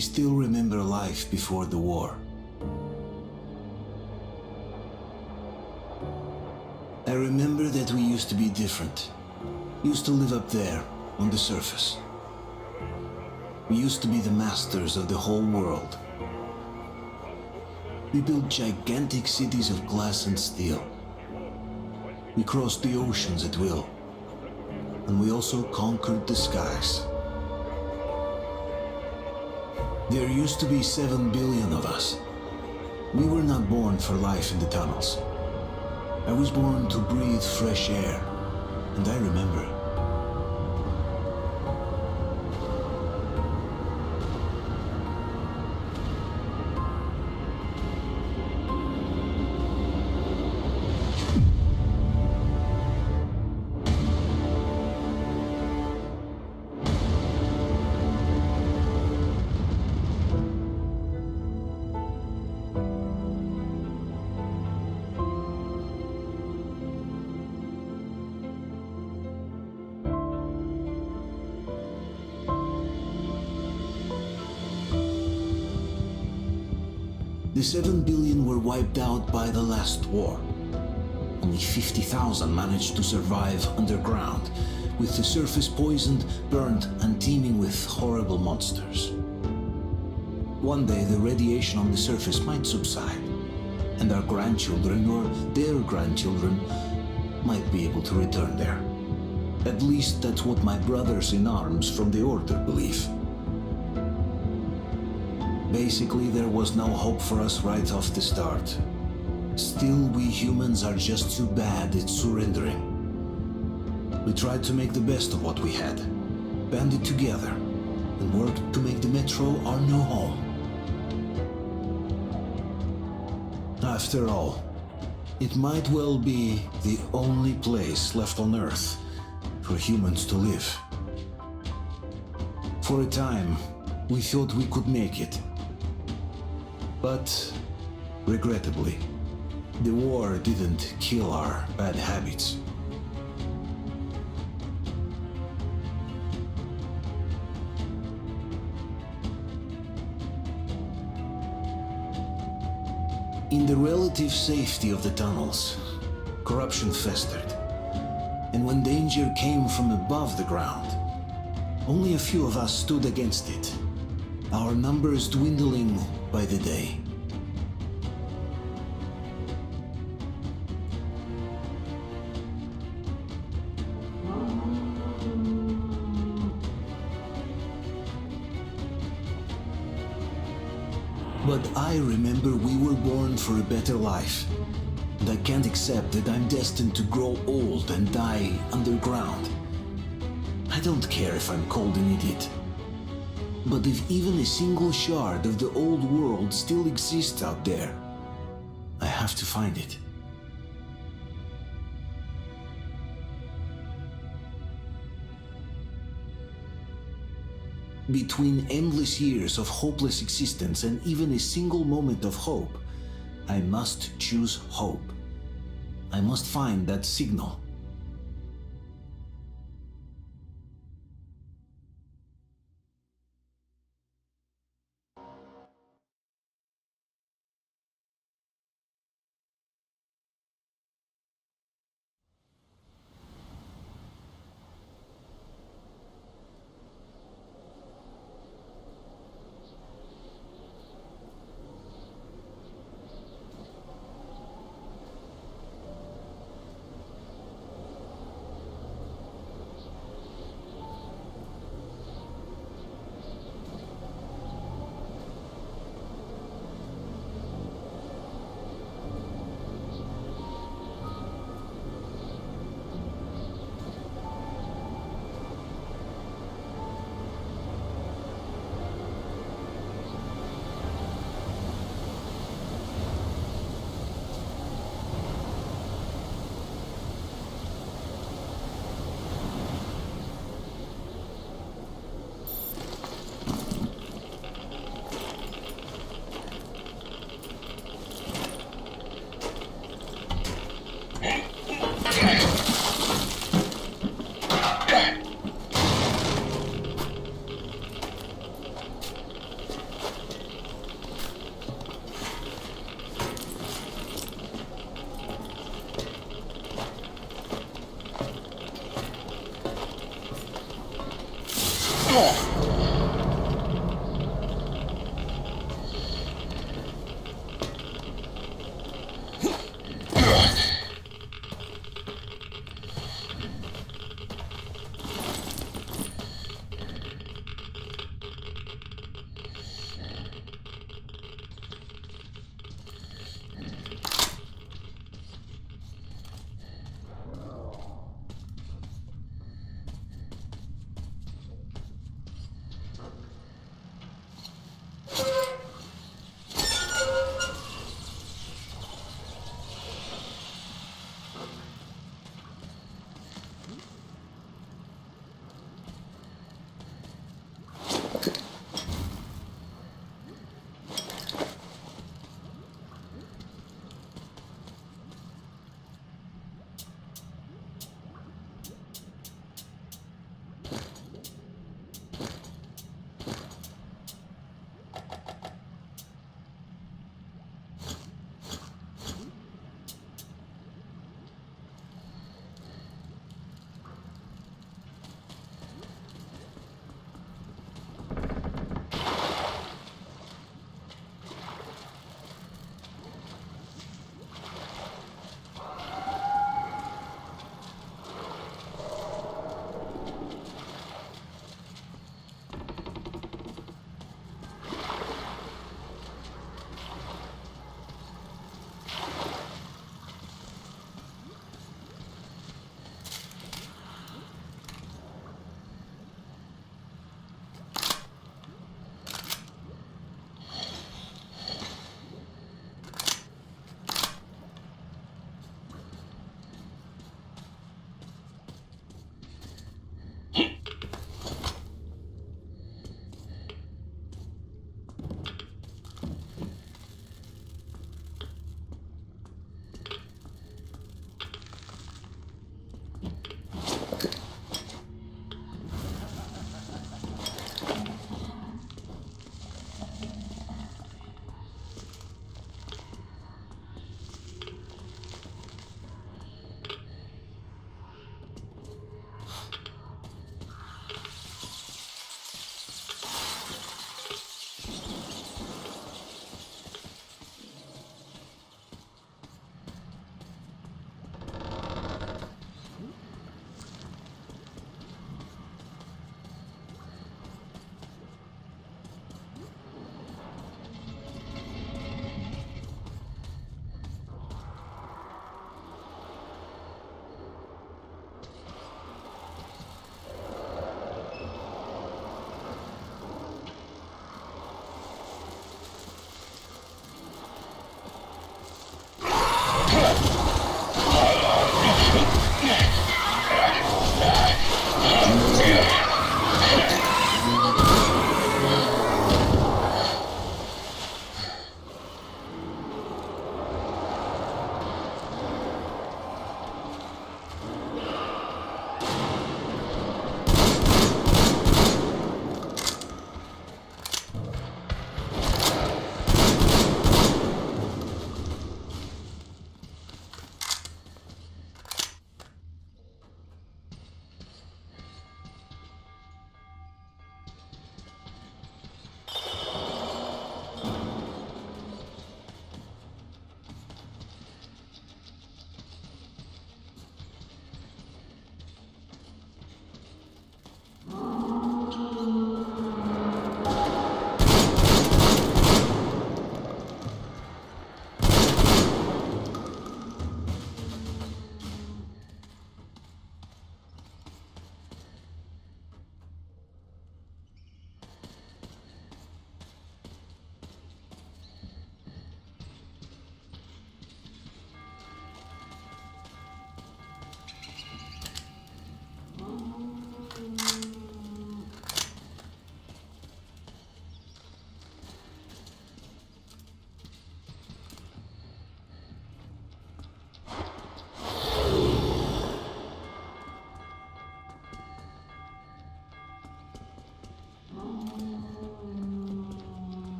still remember life before the war. I remember that we used to be different. Used to live up there, on the surface. We used to be the masters of the whole world. We built gigantic cities of glass and steel. We crossed the oceans at will. And we also conquered the skies. There used to be 7 billion of us. We were not born for life in the tunnels. I was born to breathe fresh air, and I remember. The 7 billion were wiped out by the last war. Only 50,000 managed to survive underground, with the surface poisoned, burnt, and teeming with horrible monsters. One day the radiation on the surface might subside, and our grandchildren or their grandchildren might be able to return there. At least that's what my brothers in arms from the Order believe. Basically, there was no hope for us right off the start. Still, we humans are just too bad at surrendering. We tried to make the best of what we had, banded together, and worked to make the metro our new home. After all, it might well be the only place left on Earth for humans to live. For a time, we thought we could make it. But, regrettably, the war didn't kill our bad habits. In the relative safety of the tunnels, corruption festered. And when danger came from above the ground, only a few of us stood against it, our numbers dwindling by the day. But I remember we were born for a better life, and I can't accept that I'm destined to grow old and die underground. I don't care if I'm called an idiot. But if even a single shard of the old world still exists out there, I have to find it. Between endless years of hopeless existence and even a single moment of hope, I must choose hope. I must find that signal.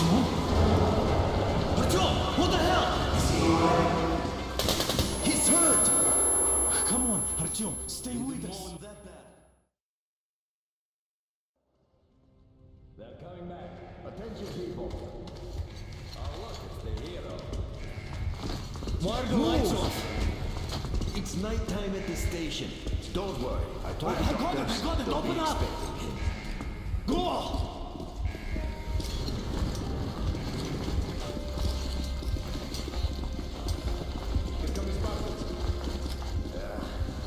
Artyom? Artyom, what the hell? He's hurt! Come on, Artyom, stay with us. They're coming back. Attention, people. Oh, look, it's the hero. Why are the lights off? It's nighttime at the station. Don't worry. I told you. I got it, open up! Go!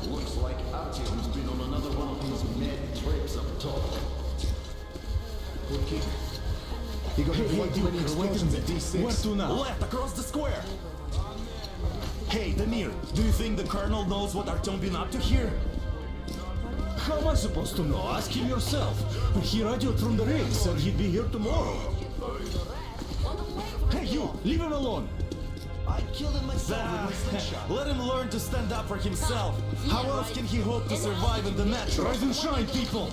Looks like Artyom's been on another one of his mad trips up top. Okay. He got too many explosions at D6. Where to now? Left, across the square! Hey, Damir, do you think the Colonel knows what Artyom been up to here? How am I supposed to know? Ask him yourself. He radioed from the rig, said he'd be here tomorrow. Hey, you! Leave him alone! I killed him myself with my slingshot. Let him learn to stand up for himself. How else can he hope to survive in the natural? Rise and shine, people!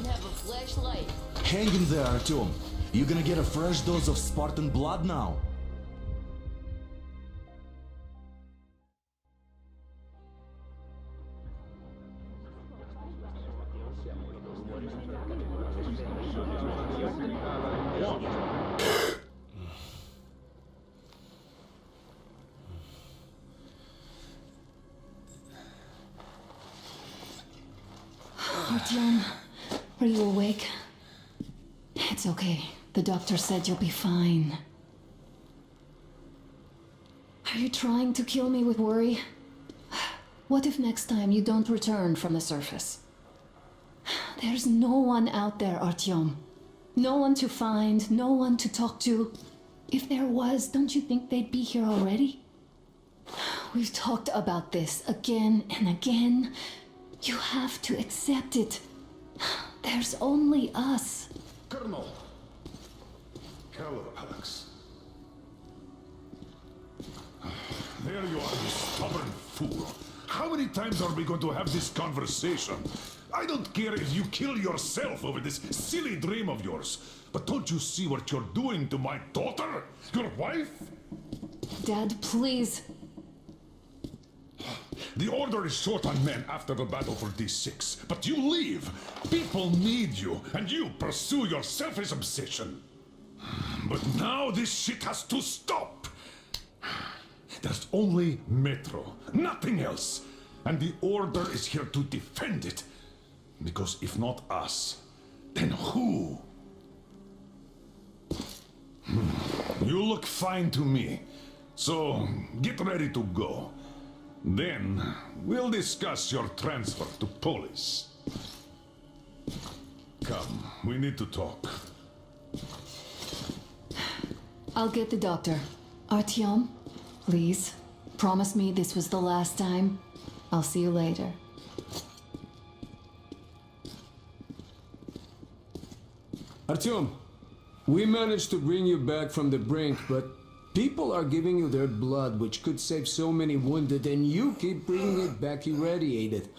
Hang in there, Artyom. You're gonna get a fresh dose of Spartan blood now. Artyom, are you awake? It's okay. The doctor said you'll be fine. Are you trying to kill me with worry? What if next time you don't return from the surface? There's no one out there, Artyom. No one to find, no one to talk to. If there was, don't you think they'd be here already? We've talked about this again and again. You have to accept it. There's only us. Colonel. Hello, Alex. There you are, you stubborn fool. How many times are we going to have this conversation? I don't care if you kill yourself over this silly dream of yours, but don't you see what you're doing to my daughter? Your wife? Dad, please. The Order is short on men after the battle for D6, but you leave. People need you, and you pursue your selfish obsession. But now this shit has to stop. There's only Metro, nothing else. And the Order is here to defend it. Because if not us, then who? You look fine to me. So get ready to go. Then we'll discuss your transfer to Polis. Come, we need to talk. I'll get the doctor. Artyom, please, promise me this was the last time. I'll see you later. Artyom, we managed to bring you back from the brink, but people are giving you their blood, which could save so many wounded, and you keep bringing it back irradiated.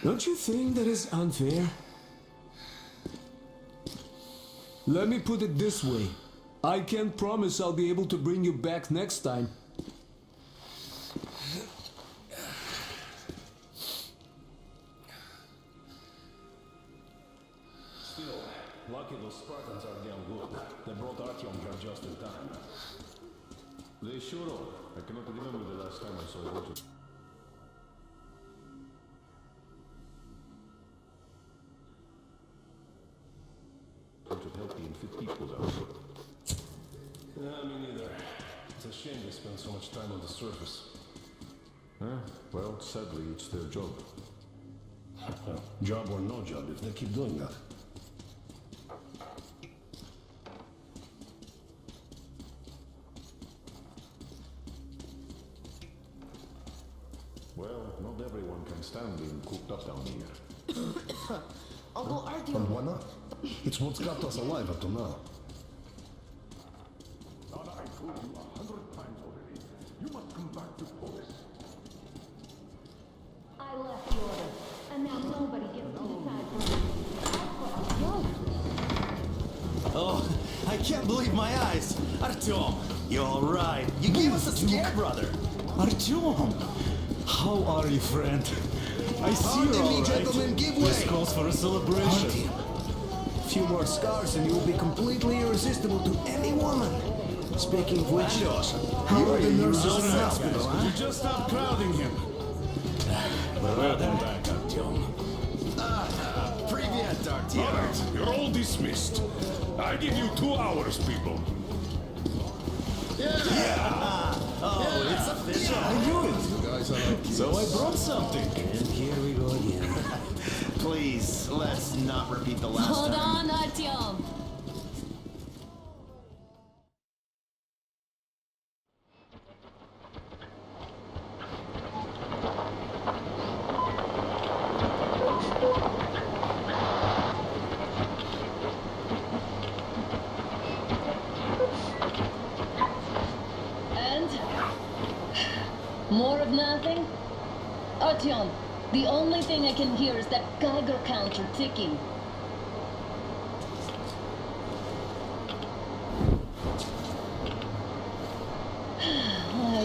Don't you think that is unfair? Let me put it this way. I can't promise I'll be able to bring you back next time. Still, lucky those Spartans are damn good. They brought Artyom here just in time. They sure are. I cannot remember the last time I saw a bunch of... healthy and fit people out there. Yeah, me neither. It's a shame they spend so much time on the surface. Well, sadly, it's their job. Job or no job, if they keep doing that. Well, not everyone can stand being cooped up down here. Although Artyom... And why not? It's what's kept us alive up till now. I told you 100 times already. You must come back to Polis. I left the order, and now nobody gets to decide for me. Oh, I can't believe my eyes. Artyom, you're all right. You gave us a scare, brother. Artyom, how are you, friend? I see Pardon you're all me, right. gentlemen, give This way. calls for a celebration. Artyom, a few more scars and you will be completely irresistible to any woman. Speaking of which, how are the nurses in the hospital, huh? You just stop crowding him. Welcome back, Artyom. Привет, All Artyom. right, you're all dismissed. I give you 2 hours, people. Oh, it's official. I knew it. You guys are like So I brought something. And here we go again. Please, let's not repeat the last Hold time. on, Artyom. And? More of nothing? Artyom, the only thing I can hear is that Geiger counter ticking.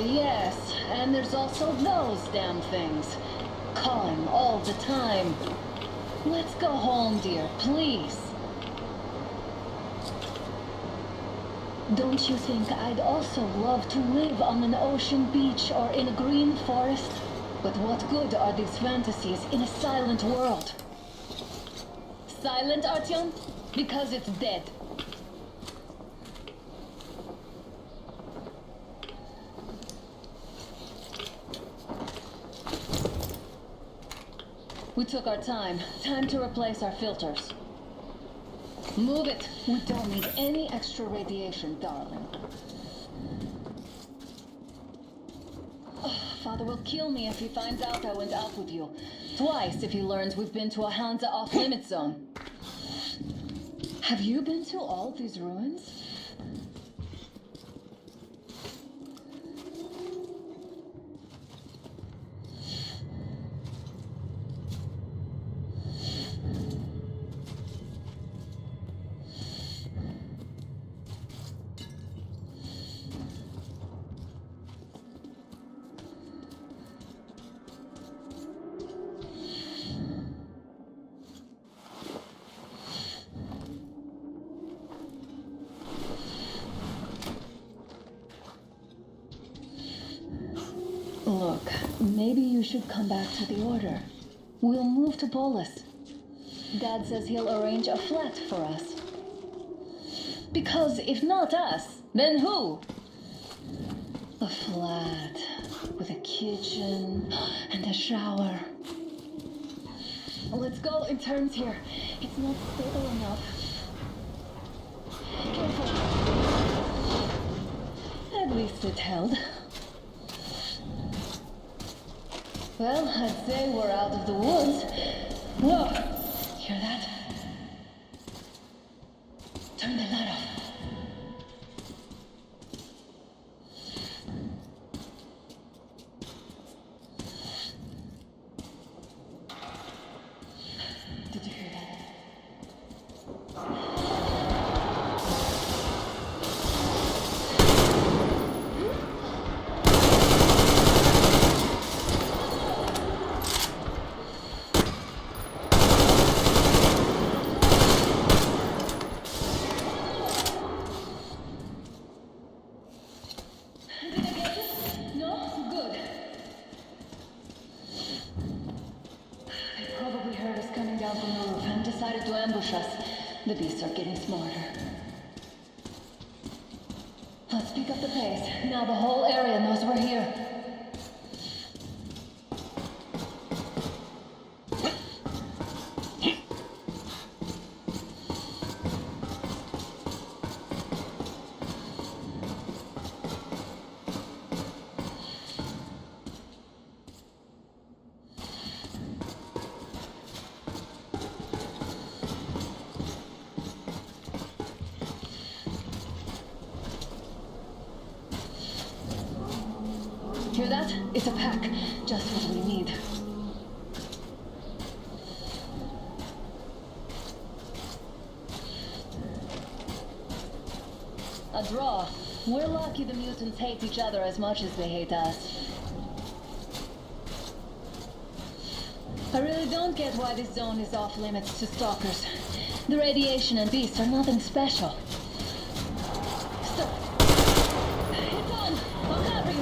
Yes, and there's also those damn things. Calling all the time. Let's go home, dear, please. Don't you think I'd also love to live on an ocean beach or in a green forest? But what good are these fantasies in a silent world? Silent, Artyom? Because it's dead. We took our time. Time to replace our filters. Move it. We don't need any extra radiation, darling. Father will kill me if he finds out I went out with you. Twice if he learns we've been to a Hansa off-limit zone. Have you been to all these ruins? Look, maybe you should come back to the Order. We'll move to Bolus. Dad says he'll arrange a flat for us. Because if not us, then who? A flat with a kitchen and a shower. Let's go in turns here. It's not stable enough. Careful. At least it held. Well, I'd say we're out of the woods. Whoa! Hear that? Turn the light off. Did you hear that? Did I get it? No? Good. They probably heard us coming down from the roof and decided to ambush us. The beasts are getting smarter. Let's pick up the pace. Now the whole area knows we're here. Hear that? It's a pack. Just what we need. A draw. We're lucky the mutants hate each other as much as they hate us. I really don't get why this zone is off limits to stalkers. The radiation and beasts are nothing special. Stop. It's on! I'll cover you!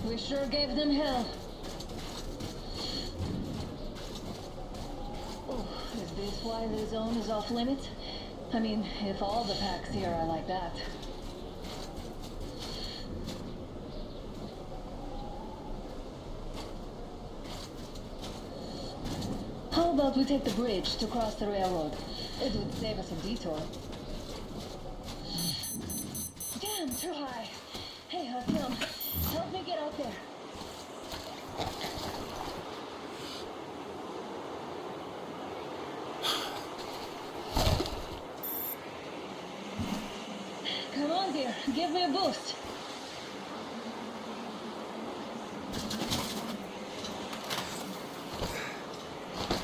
We sure gave them hell. Oh, is this why the zone is off limits? I mean, if all the packs here are like that. How about we take the bridge to cross the railroad? It would save us a detour. Damn, too high. Hey, Artyom, help me get out there. Come on, dear, give me a boost.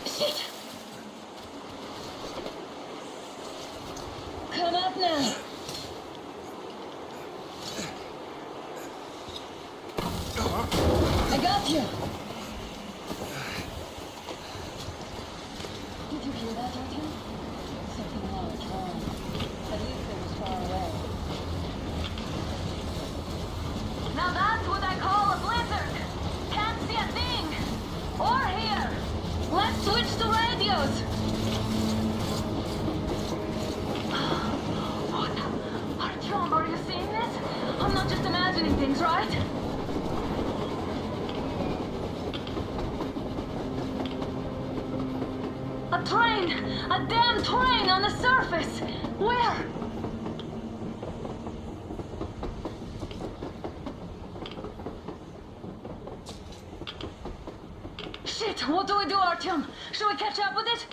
Shit! Come up now. I got you. Did you hear that, Artyom? Something large, wrong. At least it was far away. Now that's what I call a blizzard. Can't see a thing. Or hear. Let's switch to radios. What? Artyom, are you seeing this? I'm not just imagining things, right? A train! A damn train on the surface! Where? Shit! What do we do, Artyom? Should we catch up with it?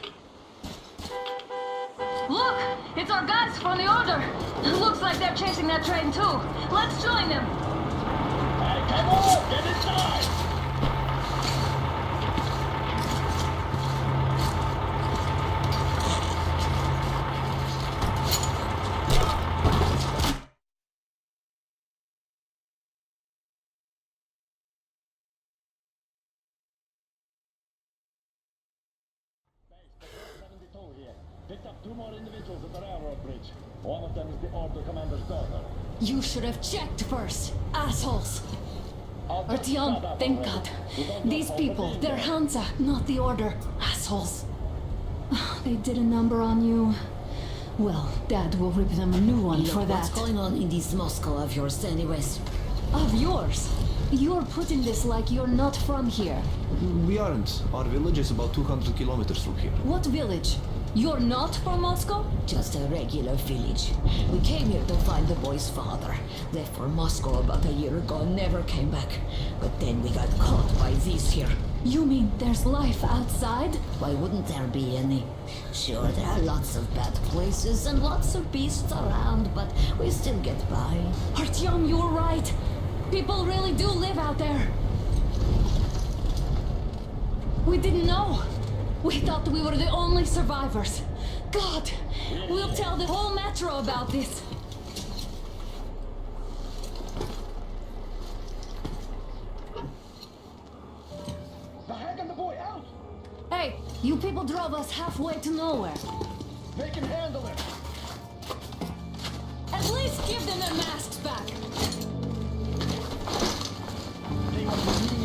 Look! It's our guys from the Order! Looks like they're chasing that train too. Let's join them! Hey, come on! Get inside! Here. Picked up 2 more individuals at the railroad bridge. One of them is the Order commander's daughter. You should have checked first, assholes! Artyom, Shut up thank already. God. We don't know These how people, to they're deal Hansa, not the Order. Assholes. They did a number on you. Well, Dad will rip them a new one for that. What's going on in this Moscow of yours anyways? Of yours? You're putting this like you're not from here. We aren't. Our village is about 200 kilometers from here. What village? You're not from Moscow? Just a regular village. We came here to find the boy's father. Left for Moscow about a year ago and never came back. But then we got caught by these here. You mean there's life outside? Why wouldn't there be any? Sure, there are lots of bad places and lots of beasts around, but we still get by. Artyom, you were right. People really do live out there. We didn't know. We thought we were the only survivors. God, we'll tell the whole metro about this. The hag and the boy out! Hey, you people drove us halfway to nowhere. They can handle it! At least give them their masks back. They want to